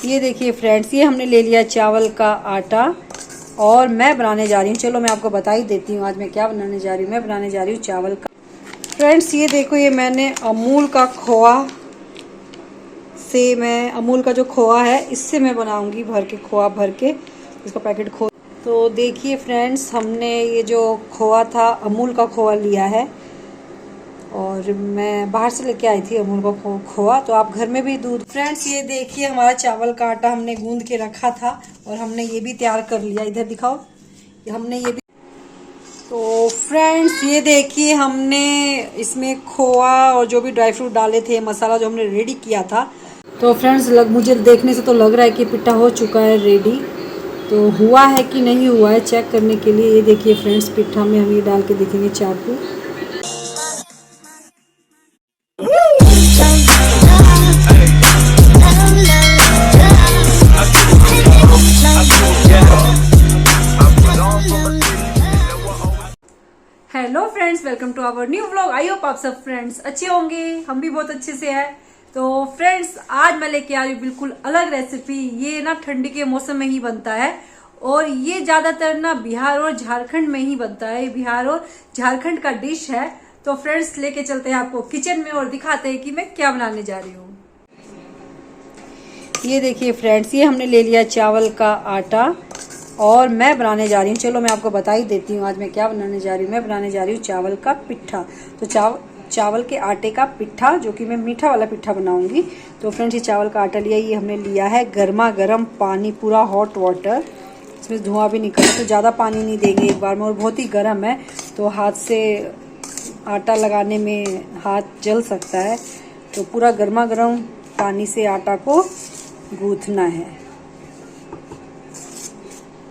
ये देखिए फ्रेंड्स, ये हमने ले लिया चावल का आटा और मैं बनाने जा रही हूँ। चलो मैं आपको बता ही देती हूँ आज मैं क्या बनाने जा रही हूँ। मैं बनाने जा रही हूँ चावल का। फ्रेंड्स ये देखो, ये मैंने अमूल का खोआ से, मैं अमूल का जो खोआ है इससे मैं बनाऊंगी भर के, खोआ भर के इसका पैकेट खोल। तो देखिए फ्रेंड्स, हमने ये जो खोआ था अमूल का खोआ लिया है और मैं बाहर से लेके आई थी अमूल का खोआ। तो आप घर में भी दूध। फ्रेंड्स ये देखिए, हमारा चावल का आटा हमने गूंद के रखा था और हमने ये भी तैयार कर लिया। इधर दिखाओ, हमने ये भी। तो फ्रेंड्स ये देखिए, हमने इसमें खोआ और जो भी ड्राई फ्रूट डाले थे, मसाला जो हमने रेडी किया था। तो फ्रेंड्स मुझे देखने से तो लग रहा है कि पिट्ठा हो चुका है रेडी। तो हुआ है कि नहीं हुआ है चेक करने के लिए ये देखिए फ्रेंड्स, पिट्ठा में हम ये डाल के देखेंगे चाकू। Hello friends, welcome to our new vlog. I hope आप सब फ्रेंड्स अच्छे होंगे, हम भी बहुत अच्छे से हैं। तो फ्रेंड्स आज मैं लेके आ रही हूँ बिल्कुल अलग रेसिपी। ये ना ठंडी के मौसम में ही बनता है और ये ज्यादातर ना बिहार और झारखंड में ही बनता है। बिहार और झारखंड का डिश है। तो फ्रेंड्स लेके चलते हैं आपको किचन में और दिखाते हैं कि मैं क्या बनाने जा रही हूँ। ये देखिए फ्रेंड्स, ये हमने ले लिया चावल का आटा और मैं बनाने जा रही हूँ। चलो मैं आपको बता ही देती हूँ आज मैं क्या बनाने जा रही हूँ। मैं बनाने जा रही हूँ चावल का पिट्ठा। तो चावल के आटे का पिट्ठा, जो कि मैं मीठा वाला पिट्ठा बनाऊंगी। तो फ्रेंड्स ये चावल का आटा लिया, ये हमने लिया है गर्मा गर्म पानी, पूरा हॉट वाटर। इसमें धुआं भी निकला, तो ज़्यादा पानी नहीं देंगे एक बार में, और बहुत ही गर्म है तो हाथ से आटा लगाने में हाथ जल सकता है। तो पूरा गर्मा गर्म पानी से आटा को गूंथना है।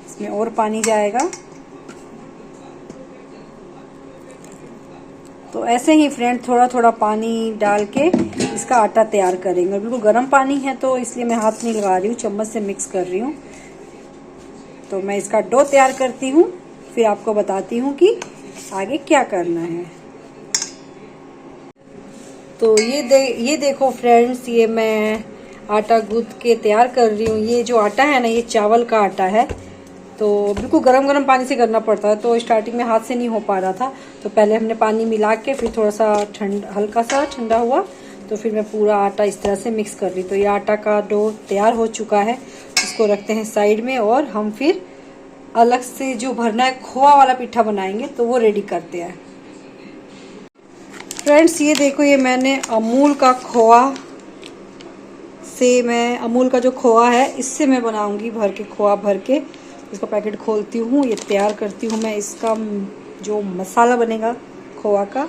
इसमें और पानी जाएगा। तो ऐसे ही फ्रेंड थोड़ा थोड़ा पानी डाल के इसका आटा तैयार करेंगे। बिल्कुल गर्म पानी है तो इसलिए मैं हाथ नहीं लगा रही हूँ, चम्मच से मिक्स कर रही हूँ। तो मैं इसका डो तैयार करती हूँ, फिर आपको बताती हूँ कि आगे क्या करना है। तो ये देखो फ्रेंड्स, ये मैं आटा गूंथ के तैयार कर रही हूँ। ये जो आटा है ना, ये चावल का आटा है। तो बिल्कुल गरम गरम पानी से करना पड़ता है। तो स्टार्टिंग में हाथ से नहीं हो पा रहा था, तो पहले हमने पानी मिला के फिर थोड़ा सा हल्का सा ठंडा हुआ तो फिर मैं पूरा आटा इस तरह से मिक्स कर रही। तो ये आटा का डो तैयार हो चुका है, इसको रखते हैं साइड में और हम फिर अलग से जो भरना है खोआ वाला पिट्ठा बनाएंगे, तो वो रेडी करते हैं। फ्रेंड्स ये देखो, ये मैंने अमूल का खोआ से, मैं अमूल का जो खोआ है इससे मैं बनाऊंगी भर के, खोआ भर के इसका पैकेट खोलती हूँ, ये तैयार करती हूँ मैं इसका जो मसाला बनेगा खोआ का।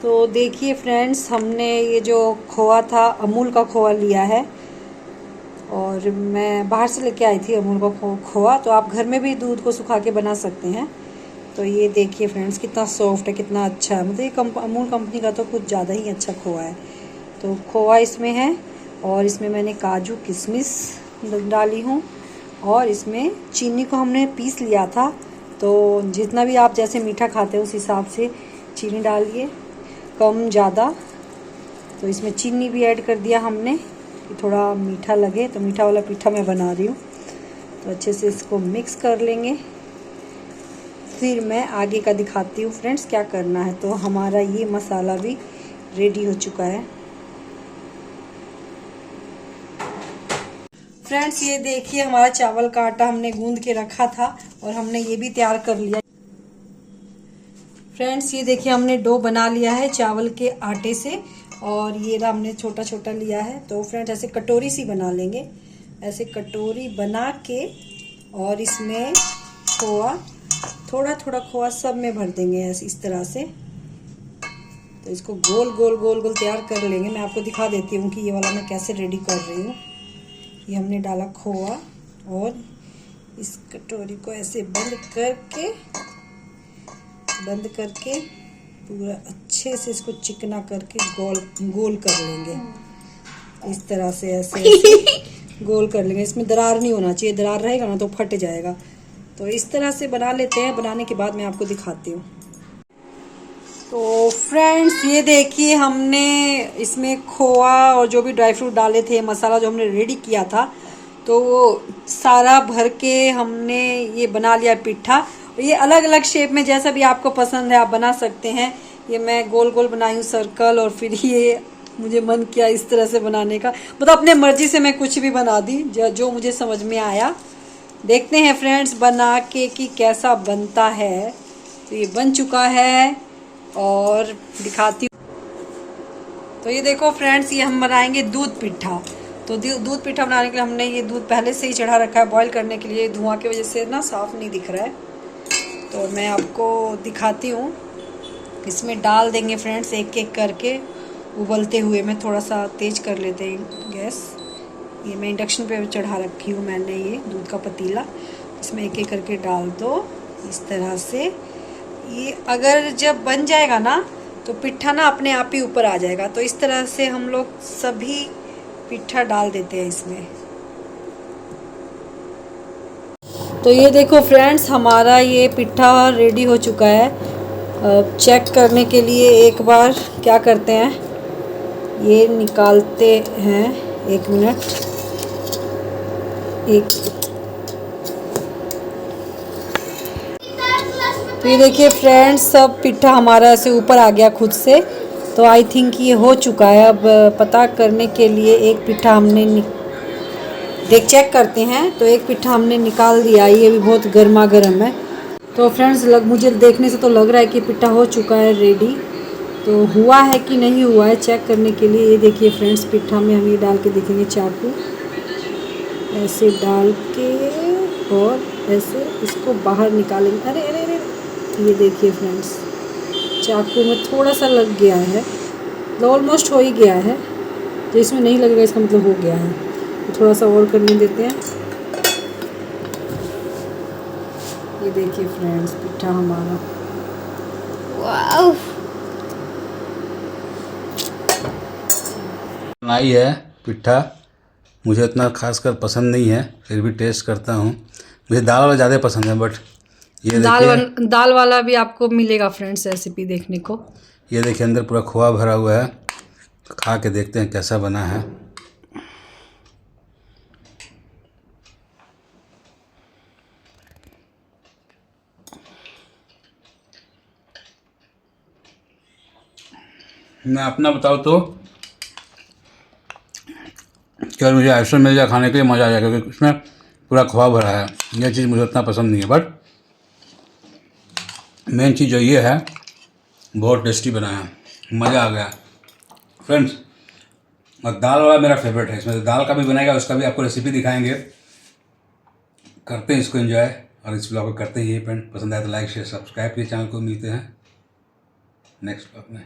तो देखिए फ्रेंड्स, हमने ये जो खोआ था अमूल का खोआ लिया है और मैं बाहर से लेके आई थी अमूल का खोआ। तो आप घर में भी दूध को सुखा के बना सकते हैं। तो ये देखिए फ्रेंड्स कितना सॉफ्ट है, कितना अच्छा है। मतलब ये अमूल कंपनी का तो कुछ ज़्यादा ही अच्छा खोआ है। तो खोआ इसमें है और इसमें मैंने काजू किशमिश डाली हूँ और इसमें चीनी को हमने पीस लिया था। तो जितना भी आप जैसे मीठा खाते हैं उस हिसाब से चीनी डालिए, कम ज़्यादा। तो इसमें चीनी भी ऐड कर दिया हमने कि थोड़ा मीठा लगे। तो मीठा वाला पिट्ठा मैं बना रही हूँ। तो अच्छे से इसको मिक्स कर लेंगे, फिर मैं आगे का दिखाती हूँ फ्रेंड्स क्या करना है। तो हमारा ये मसाला भी रेडी हो चुका है। फ्रेंड्स ये देखिए, हमारा चावल का आटा हमने गूंद के रखा था और हमने ये भी तैयार कर लिया। फ्रेंड्स ये देखिए, हमने डो बना लिया है चावल के आटे से और ये हमने छोटा छोटा लिया है। तो फ्रेंड्स ऐसे कटोरी सी बना लेंगे, ऐसे कटोरी बना के और इसमें खोआ, थोड़ा थोड़ा खोआ सब में भर देंगे ऐसे इस तरह से। तो इसको गोल गोल गोल गोल तैयार कर लेंगे। मैं आपको दिखा देती हूँ कि ये वाला मैं कैसे रेडी कर रही हूँ। ये हमने डाला खोआ और इस कटोरी को ऐसे बंद करके पूरा अच्छे से इसको चिकना करके गोल कर लेंगे। इस तरह से ऐसे गोल कर लेंगे। इसमें दरार नहीं होना चाहिए, दरार रहेगा ना तो फट जाएगा। तो इस तरह से बना लेते हैं। बनाने के बाद मैं आपको दिखाती हूँ। तो फ्रेंड्स ये देखिए, हमने इसमें खोआ और जो भी ड्राई फ्रूट डाले थे, मसाला जो हमने रेडी किया था, तो वो सारा भर के हमने ये बना लिया पिट्ठा। ये अलग अलग शेप में जैसा भी आपको पसंद है आप बना सकते हैं। ये मैं गोल गोल बनाई हूँ सर्कल, और फिर ये मुझे मन किया इस तरह से बनाने का, मतलब अपने मर्जी से मैं कुछ भी बना दी जो मुझे समझ में आया। देखते हैं फ्रेंड्स बना के कि कैसा बनता है। तो ये बन चुका है और दिखाती हूँ। तो ये देखो फ्रेंड्स, ये हम बनाएंगे दूध पिट्ठा। तो दूध पिट्ठा बनाने के लिए हमने ये दूध पहले से ही चढ़ा रखा है बॉईल करने के लिए। धुआं की वजह से ना साफ नहीं दिख रहा है, तो मैं आपको दिखाती हूँ। इसमें डाल देंगे फ्रेंड्स एक एक करके उबलते हुए। मैं थोड़ा सा तेज कर लेते हैं गैस। ये मैं इंडक्शन पे चढ़ा रखी हूँ मैंने ये दूध का पतीला। इसमें एक एक करके डाल दो इस तरह से। ये अगर जब बन जाएगा ना तो पिट्ठा ना अपने आप ही ऊपर आ जाएगा। तो इस तरह से हम लोग सभी पिट्ठा डाल देते हैं इसमें। तो ये देखो फ्रेंड्स, हमारा ये पिट्ठा रेडी हो चुका है। चेक करने के लिए एक बार क्या करते हैं, ये निकालते हैं। एक मिनट, तो ये देखिए फ्रेंड्स, सब पिट्ठा हमारा ऐसे ऊपर आ गया खुद से। तो आई थिंक ये हो चुका है। अब पता करने के लिए एक पिट्ठा हमने चेक करते हैं। तो एक पिट्ठा हमने निकाल दिया, ये भी बहुत गर्मा गर्म है। तो फ्रेंड्स मुझे देखने से तो लग रहा है कि पिट्ठा हो चुका है रेडी। तो हुआ है कि नहीं हुआ है चेक करने के लिए ये देखिए फ्रेंड्स, पिट्ठा में हम ये डाल के देखेंगे। चाकू ऐसे डाल के और ऐसे इसको बाहर निकालेंगे। अरे अरे अरे, ये देखिए फ्रेंड्स, चाकू में थोड़ा सा लग गया है, तो ऑलमोस्ट हो ही गया है। तो इसमें नहीं लगेगा इसका मतलब हो गया है। तो थोड़ा सा और करने देते हैं। ये देखिए फ्रेंड्स, पिट्ठा हमारा वाह बनाई है। पिट्ठा मुझे इतना खासकर पसंद नहीं है, फिर भी टेस्ट करता हूँ। मुझे दाल वाला ज़्यादा पसंद है, बट ये देखिए दाल वाला भी आपको मिलेगा फ्रेंड्स रेसिपी देखने को। ये देखिए अंदर पूरा खोआ भरा हुआ है। खा के देखते हैं कैसा बना है। मैं अपना बताऊँ तो क्या मुझे ऐसा मिल जाए खाने के लिए मज़ा आ जाएगा, क्योंकि इसमें पूरा खोआ भरा है। यह चीज़ मुझे उतना पसंद नहीं है, बट मेन चीज़ जो ये है बहुत टेस्टी बना है, मज़ा आ गया फ्रेंड्स। और दाल वाला मेरा फेवरेट है। इसमें दाल का भी बनेगा, उसका भी आपको रेसिपी दिखाएंगे। करते हैं इसको एंजॉय, और इस ब्लॉग को करते ही फ्रेंड। पसंद आए तो लाइक शेयर सब्सक्राइब कीजिए चैनल को। मिलते हैं नेक्स्ट ब्लॉग में।